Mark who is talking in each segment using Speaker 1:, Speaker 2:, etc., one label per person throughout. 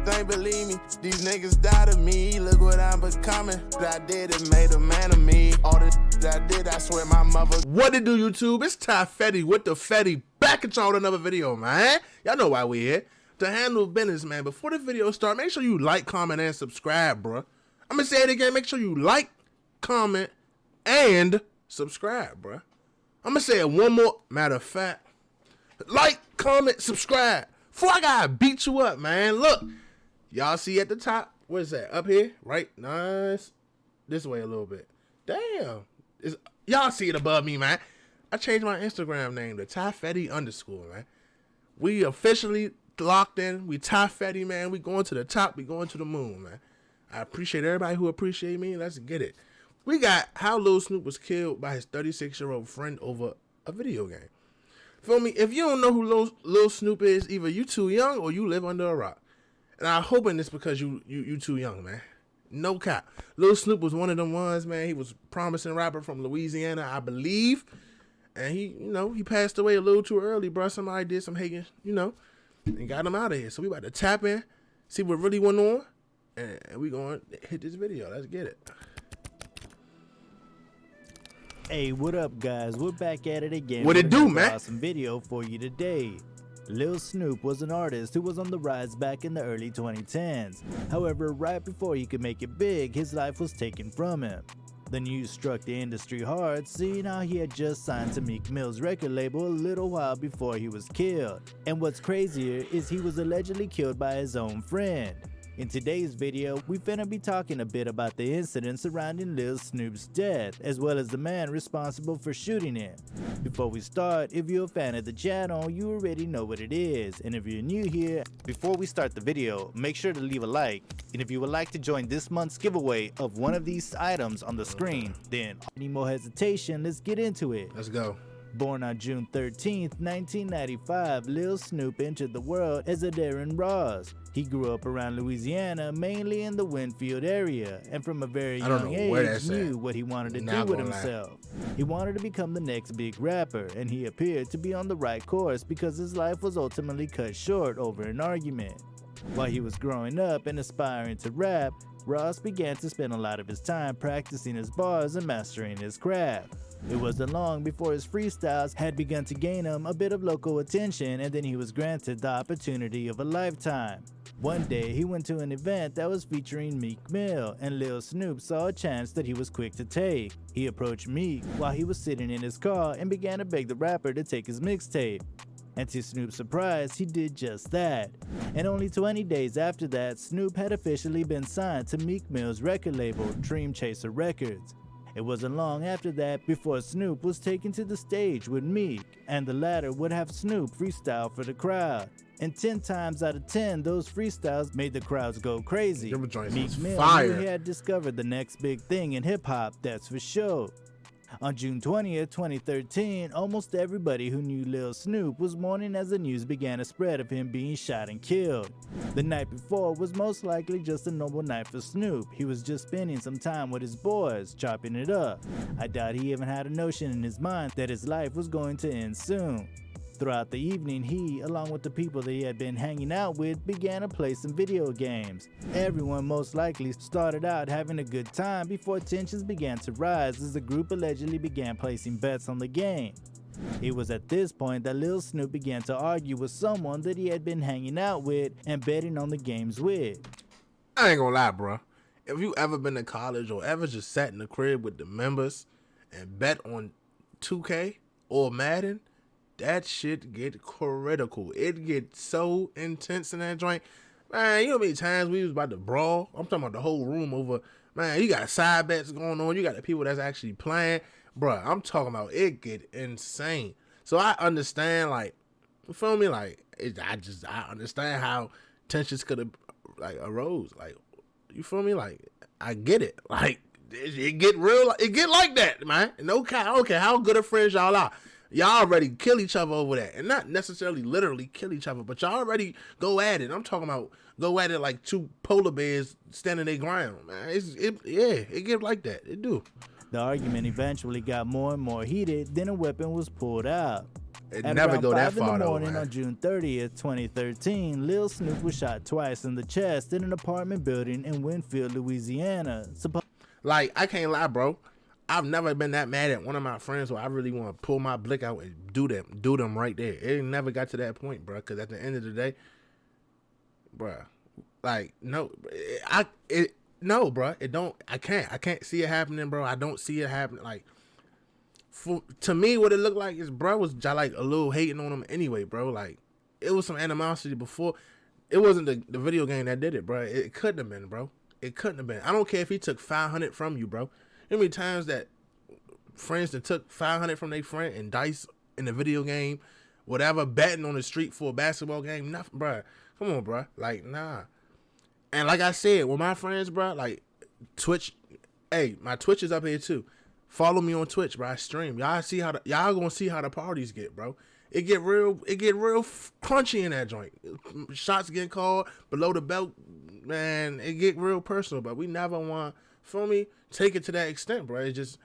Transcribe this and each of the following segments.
Speaker 1: thing, believe me. These niggas doubted me. Look what I'm becoming. What I did, it made a man of me. All the that I did, I swear my mother.
Speaker 2: What it do, YouTube? It's Ty Fetty with the Fetty back at y'all with another video, man. Y'all know why we here. To handle business, man. Before the video start, make sure you like, comment, and subscribe, bro. I'm gonna say it again. Make sure you like, comment, and subscribe, bro. I'm gonna say it one more. Matter of fact, like, comment, subscribe. Before I gotta beat you up, man. Look, y'all see at the top. What is that? Up here, right? Nice. This way a little bit. Damn. Y'all see it above me, man. I changed my Instagram name to Ty Fetty _, man. We officially locked in. We Ty Fetty, man. We going to the top. We going to the moon, man. I appreciate everybody who appreciate me. Let's get it. We got how Lil Snupe was killed by his 36-year-old friend over a video game. Feel me? If you don't know who Lil Snupe is, either you too young or you live under a rock. And I'm hoping it's because you too young, man. No cap. Lil Snupe was one of them ones, man. He was a promising rapper from Louisiana, I believe. And he passed away a little too early, bro. Somebody did some hating, and got him out of here. So we about to tap in, see what really went on, and we going to hit this video. Let's get it.
Speaker 3: Hey, what up, guys? We're back at it again.
Speaker 2: What it do, man?
Speaker 3: Awesome video for you today. Lil Snupe was an artist who was on the rise back in the early 2010s. However, right before he could make it big, his life was taken from him. The news struck the industry hard, seeing how he had just signed to Meek Mill's record label a little while before he was killed. And what's crazier is he was allegedly killed by his own friend. In today's video, we finna be talking a bit about the incident surrounding Lil Snupe's death, as well as the man responsible for shooting him. Before we start, if you're a fan of the channel, you already know what it is, and if you're new here, before we start the video, make sure to leave a like, and if you would like to join this month's giveaway of one of these items on the screen, then any more hesitation, let's get into it.
Speaker 2: Let's go.
Speaker 3: Born on June 13th, 1995, Lil Snupe entered the world as a Darren Ross. He grew up around Louisiana, mainly in the Winfield area, and from a very young age knew what he wanted to do with himself. He wanted to become the next big rapper, and he appeared to be on the right course because his life was ultimately cut short over an argument. While he was growing up and aspiring to rap, Ross began to spend a lot of his time practicing his bars and mastering his craft. It wasn't long before his freestyles had begun to gain him a bit of local attention, and then he was granted the opportunity of a lifetime. One day, he went to an event that was featuring Meek Mill, and Lil Snupe saw a chance that he was quick to take. He approached Meek while he was sitting in his car and began to beg the rapper to take his mixtape. And to Snoop's surprise, he did just that. And only 20 days after that, Snupe had officially been signed to Meek Mill's record label, Dream Chaser Records. It wasn't long after that before Snupe was taken to the stage with Meek, and the latter would have Snupe freestyle for the crowd. And 10 times out of 10, those freestyles made the crowds go crazy. Meek Mill knew he had discovered the next big thing in hip-hop, that's for sure. On June 20th, 2013, almost everybody who knew Lil Snupe was mourning as the news began to spread of him being shot and killed. The night before was most likely just a normal night for Snupe. He was just spending some time with his boys, chopping it up. I doubt he even had a notion in his mind that his life was going to end soon. Throughout the evening, he, along with the people that he had been hanging out with, began to play some video games. Everyone most likely started out having a good time before tensions began to rise as the group allegedly began placing bets on the game. It was at this point that Lil Snupe began to argue with someone that he had been hanging out with and betting on the games with.
Speaker 2: I ain't gonna lie, bro. If you ever been to college or ever just sat in the crib with the members and bet on 2K or Madden, that shit get critical. It gets so intense in that joint. Man, you know how many times we was about to brawl? I'm talking about the whole room over. Man, you got side bets going on. You got the people that's actually playing. Bruh, I'm talking about it get insane. So I understand, like, you feel me? Like, I understand how tensions could have, like, arose. Like, you feel me? Like, I get it. Like, it get real. It get like that, man. No, I don't care how good of friends y'all are. Y'all already kill each other over that. And not necessarily literally kill each other, but y'all already go at it. I'm talking about go at it like two polar bears standing their ground, man. It get like that. It do.
Speaker 3: The argument eventually got more and more heated, then a weapon was pulled out.
Speaker 2: It
Speaker 3: At
Speaker 2: never
Speaker 3: around
Speaker 2: go that
Speaker 3: 5 in
Speaker 2: far
Speaker 3: the
Speaker 2: though,
Speaker 3: morning
Speaker 2: man.
Speaker 3: on June 30th, 2013, Lil Snupe was shot twice in the chest in an apartment building in Winfield, Louisiana.
Speaker 2: Like, I can't lie, bro. I've never been that mad at one of my friends where I really want to pull my blick out and do them right there. It never got to that point, bro. Because at the end of the day, bro, like, no, no, bro. It don't. I can't see it happening, bro. I don't see it happening. Like, to me, what it looked like is, bro, was like a little hating on him anyway, bro. Like, it was some animosity before. It wasn't the video game that did it, bro. It couldn't have been, bro. It couldn't have been. I don't care if he took 500 from you, bro. How many times that friends that took 500 from their friend and dice in the video game, whatever, betting on the street for a basketball game, nothing, bro. Come on, bro. Like, nah. And like I said, with my friends, bro, like, Twitch, hey, my Twitch is up here too. Follow me on Twitch, bro. I stream. Y'all gonna see how the parties get, bro. It get real crunchy in that joint. Shots get called below the belt, man. It get real personal, but we never want, feel me, take it to that extent, bro. It's just,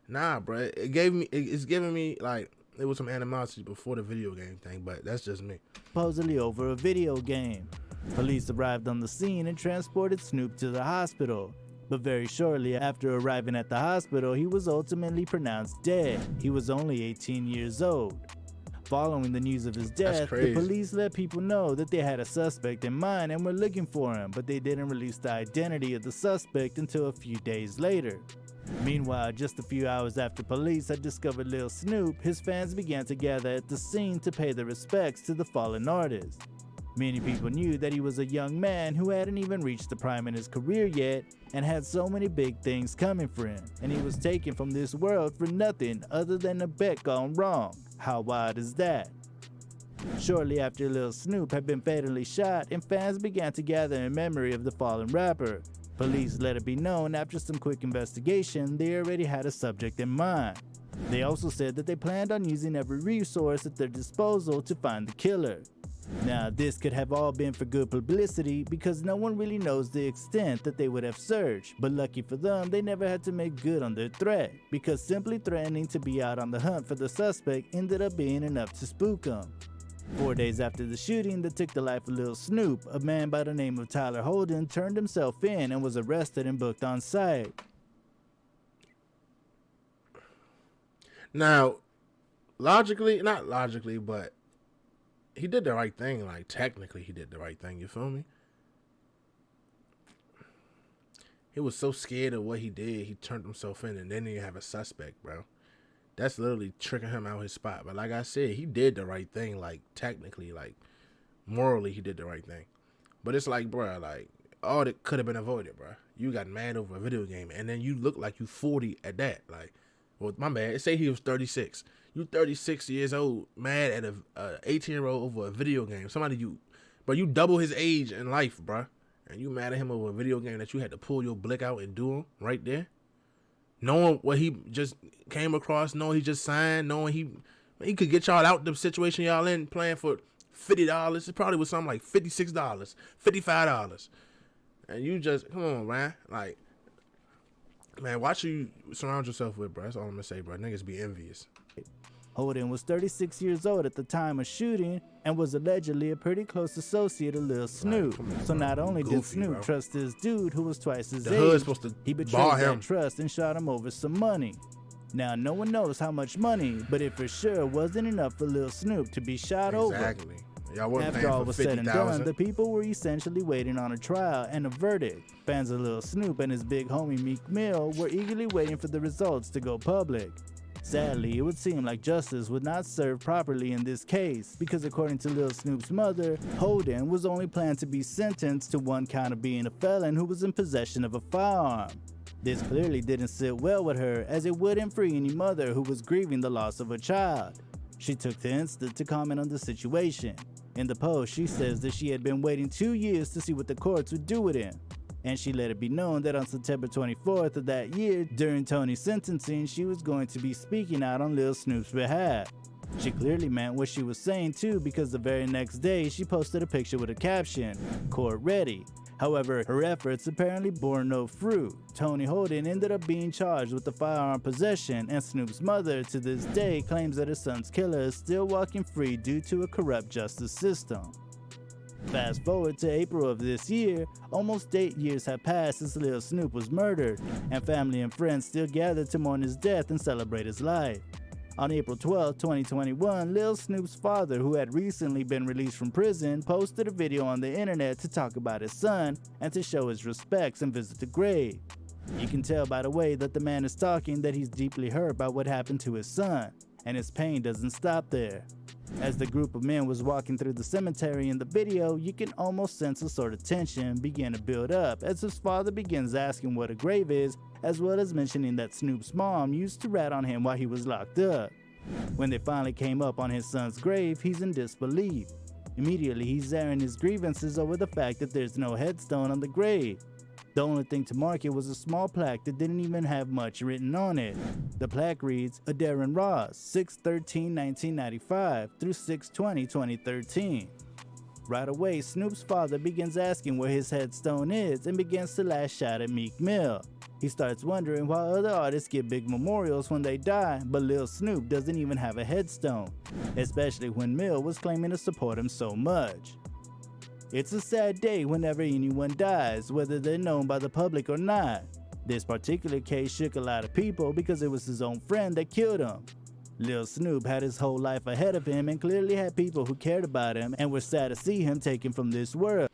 Speaker 2: nah, bro. It's giving me, like, it was some animosity before the video game thing, but that's just me.
Speaker 3: Supposedly over a video game. Police arrived on the scene and transported Snupe to the hospital. But very shortly after arriving at the hospital, he was ultimately pronounced dead. He was only 18 years old. Following the news of his death, the police let people know that they had a suspect in mind and were looking for him, but they didn't release the identity of the suspect until a few days later. Meanwhile, just a few hours after police had discovered Lil Snupe, his fans began to gather at the scene to pay their respects to the fallen artist. Many people knew that he was a young man who hadn't even reached the prime in his career yet and had so many big things coming for him, and he was taken from this world for nothing other than a bet gone wrong. How wild is that? Shortly after Lil Snupe had been fatally shot and fans began to gather in memory of the fallen rapper, police let it be known after some quick investigation they already had a subject in mind. They also said that they planned on using every resource at their disposal to find the killer. Now, this could have all been for good publicity because no one really knows the extent that they would have searched, but lucky for them, they never had to make good on their threat because simply threatening to be out on the hunt for the suspect ended up being enough to spook them. 4 days after the shooting that took the life of Lil Snupe, a man by the name of Tyler Holden turned himself in and was arrested and booked on site.
Speaker 2: Now, not logically, but he did the right thing. Like, technically, he did the right thing. You feel me? He was so scared of what he did, he turned himself in, and then he have a suspect, bro. That's literally tricking him out his spot. But like I said, he did the right thing. Like, technically, like, morally, he did the right thing. But it's like, bro, like, all that could have been avoided, bro. You got mad over a video game, and then you look like you 40 at that. Like, well, my bad. Say he was 36. You 36 years old, mad at a 18-year-old over a video game. You double his age in life, bro. And you mad at him over a video game that you had to pull your blick out and do him right there. Knowing what he just came across, knowing he just signed, knowing he could get y'all out the situation y'all in playing for $50. It probably was something like $56, $55. And you just, come on, man. Like, man, watch who you surround yourself with, bro. That's all I'm going to say, bro. Niggas be envious.
Speaker 3: Holden was 36 years old at the time of shooting and was allegedly a pretty close associate of Lil Snupe. So not only did Snupe trust this dude who was twice his age, he betrayed that trust and shot him over some money. Now, no one knows how much money, but it for sure wasn't enough for Lil Snupe to be shot over.
Speaker 2: Exactly.
Speaker 3: After all was said and done, the people were essentially waiting on a trial and a verdict. Fans of Lil Snupe and his big homie Meek Mill were eagerly waiting for the results to go public. Sadly, it would seem like justice would not serve properly in this case, because according to Lil Snupe's mother, Holden was only planned to be sentenced to one count of being a felon who was in possession of a firearm. This clearly didn't sit well with her, as it wouldn't free any mother who was grieving the loss of a child. She took the instant to comment on the situation. In the post, she says that she had been waiting 2 years to see what the courts would do with him. And she let it be known that on September 24th of that year, during Tony's sentencing, she was going to be speaking out on Lil Snupe's behalf. She clearly meant what she was saying too, because the very next day, she posted a picture with a caption, "Court ready." However, her efforts apparently bore no fruit. Tony Holden ended up being charged with the firearm possession, and Snoop's mother to this day claims that her son's killer is still walking free due to a corrupt justice system. Fast forward to April of this year, almost 8 years have passed since Lil Snoop was murdered, and family and friends still gather to mourn his death and celebrate his life. On April 12, 2021, Lil Snoop's father, who had recently been released from prison, posted a video on the internet to talk about his son and to show his respects and visit the grave. You can tell by the way that the man is talking that he's deeply hurt by what happened to his son, and his pain doesn't stop there. As the group of men was walking through the cemetery in the video, you can almost sense a sort of tension begin to build up as his father begins asking what a grave is, as well as mentioning that Snoop's mom used to rat on him while he was locked up. When they finally came up on his son's grave, he's in disbelief. Immediately, he's airing his grievances over the fact that there's no headstone on the grave. The only thing to mark it was a small plaque that didn't even have much written on it. The plaque reads, Darren Ross, 6/13/1995 through 6/20/2013. Right away, Snoop's father begins asking where his headstone is and begins to lash out at Meek Mill. He starts wondering why other artists get big memorials when they die, but Lil Snoop doesn't even have a headstone, especially when Mill was claiming to support him so much. It's a sad day whenever anyone dies, whether they're known by the public or not. This particular case shook a lot of people because it was his own friend that killed him. Lil Snoop had his whole life ahead of him and clearly had people who cared about him and were sad to see him taken from this world.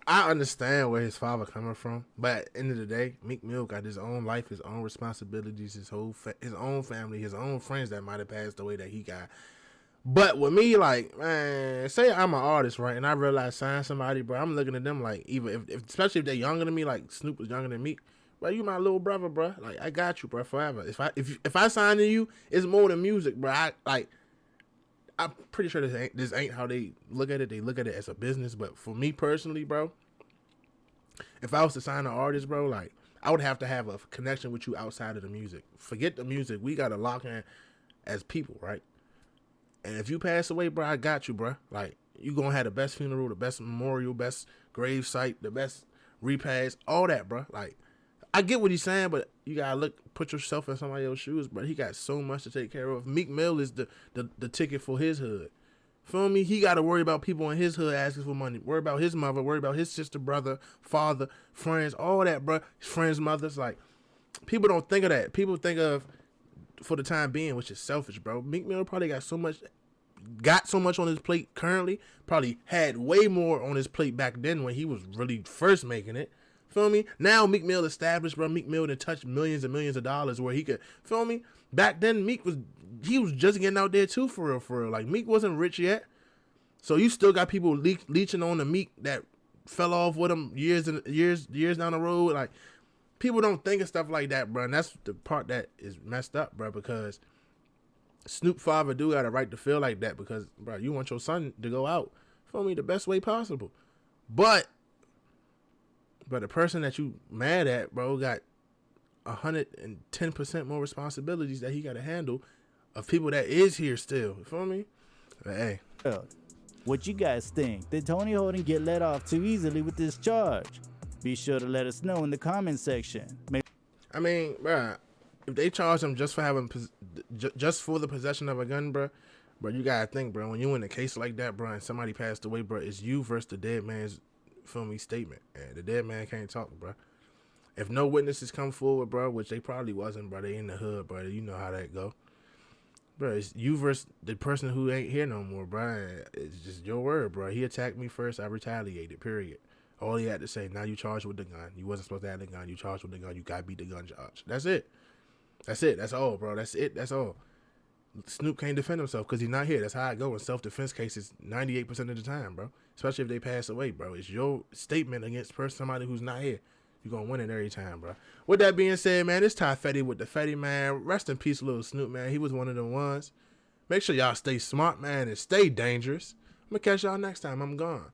Speaker 2: I understand where his father coming from, but at the end of the day, Meek Mill got his own life, his own responsibilities, his own family, his own friends that might have passed away that he got. But with me, like, man, say I'm an artist, right, and I realize sign somebody, bro, I'm looking at them like, even if especially if they're younger than me, like Snoop was younger than me, bro, you my little brother, bro. Like, I got you, bro, forever. If I sign to you, it's more than music, bro. I'm pretty sure this ain't how they look at it. They look at it as a business. But for me personally, bro, if I was to sign an artist, bro, like, I would have to have a connection with you outside of the music. Forget the music. We got to lock in as people, right? And if you pass away, bro, I got you, bro. Like, you going to have the best funeral, the best memorial, best grave site, the best repast, all that, bro. Like, I get what he's saying, but you got to put yourself in somebody else's shoes, bro. He got so much to take care of. Meek Mill is the ticket for his hood. Feel me? He got to worry about people in his hood asking for money. Worry about his mother. Worry about his sister, brother, father, friends, all that, bro. His friends' mothers. Like, people don't think of that. People think of, for the time being, which is selfish, bro. Meek Mill probably got so much on his plate currently. Probably had way more on his plate back then when he was really first making it. Feel me? Now Meek Mill established, bro. Meek Mill done touched millions and millions of dollars where he could, feel me? Back then, Meek was just getting out there too, for real. Like, Meek wasn't rich yet. So you still got people leeching on the Meek that fell off with him years down the road. Like, people don't think of stuff like that, bro. And that's the part that is messed up, bro, because Snoop father do got a right to feel like that because, bro, you want your son to go out, feel me, the best way possible. But the person that you mad at, bro, got 110% more responsibilities that he got to handle of people that is here still. You feel me? But, hey.
Speaker 3: What you guys think? Did Tony Holden get let off too easily with this charge? Be sure to let us know in the comment section.
Speaker 2: I mean, bro, if they charge him just for having just for the possession of a gun, bro, you gotta think, bro, when you in a case like that, bro, and somebody passed away, bro, it's you versus the dead man's, feel me, statement. And the dead man can't talk, bro. If no witnesses come forward, bro, which they probably wasn't, bro, they in the hood, bro, you know how that go. Bro, it's you versus the person who ain't here no more, bro. It's just your word, bro. He attacked me first, I retaliated, period. All he had to say, now you charged with the gun. You wasn't supposed to have the gun. You charged with the gun. You got to beat the gun charge. That's it. That's all, bro. That's it. That's all. Snoop can't defend himself because he's not here. That's how I go in self-defense cases 98% of the time, bro. Especially if they pass away, bro. It's your statement against somebody who's not here. You're going to win it every time, bro. With that being said, man, it's Ty Fetty with the Fetty, man. Rest in peace, little Snoop, man. He was one of the ones. Make sure y'all stay smart, man, and stay dangerous. I'm going to catch y'all next time. I'm gone.